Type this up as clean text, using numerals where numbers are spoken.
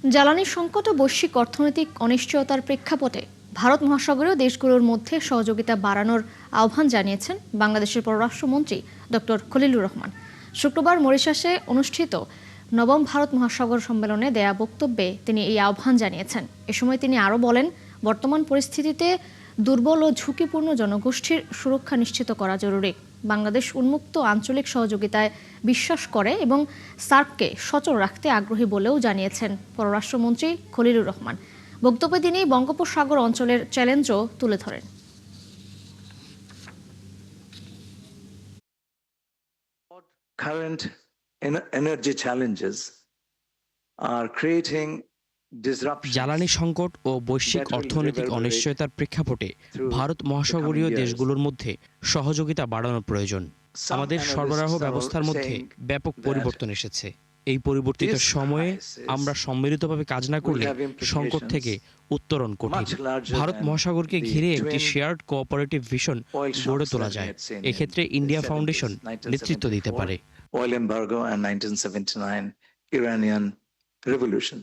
জ্বালানি সংকট ও বৈশ্বিক অর্থনৈতিক অনিশ্চয়তার প্রেক্ষাপটে ভারত মহাসাগরীয় দেশগুলোর মধ্যে সহযোগিতা বাড়ানোর আহ্বান জানিয়েছেন বাংলাদেশের পররাষ্ট্রমন্ত্রী ডক্টর খলিলুর রহমান। শুক্রবার মরিশাসে অনুষ্ঠিত নবম ভারত মহাসাগর সম্মেলনে দেয়া বক্তব্যে তিনি এই আহ্বান জানিয়েছেন। এ সময় তিনি আরও বলেন, বর্তমান পরিস্থিতিতে দুর্বল ও ঝুঁকিপূর্ণ জনগোষ্ঠীর সুরক্ষা নিশ্চিত করা জরুরি। বাংলাদেশ উন্মুক্ত আঞ্চলিক সহযোগিতায় বিশ্বাস করে এবং সার্ককে সচল রাখতে আগ্রহী বলেও জানিয়েছেন পররাষ্ট্রমন্ত্রী খলিলুর রহমান। বক্তব্যে তিনি বঙ্গোপসাগর অঞ্চলের চ্যালেঞ্জও তুলে ধরেন। Current energy challenges are creating জ্বালানি সংকট ও বৈশ্বিক অর্থনৈতিক অনিশ্চয়তার প্রেক্ষাপটে ভারত মহাসাগরীয় দেশগুলোর মধ্যে সহযোগিতা বাড়ানোর প্রয়োজন। আমাদের সরবরাহ ব্যবস্থার মধ্যে ব্যাপক পরিবর্তন এসেছে। এই পরিবর্তিত সময়ে আমরা সম্মিলিতভাবে কাজ না করলে সংকট থেকে উত্তরণ কঠিন। ভারত মহাসাগরকে ঘিরে একটি শেয়ার্ড কোঅপারেটিভ ভিশন গড়ে তোলা যায়। এক্ষেত্রে ইন্ডিয়া ফাউন্ডেশন নেতৃত্ব দিতে পারে। oil embargo and 1979 Iranian revolution.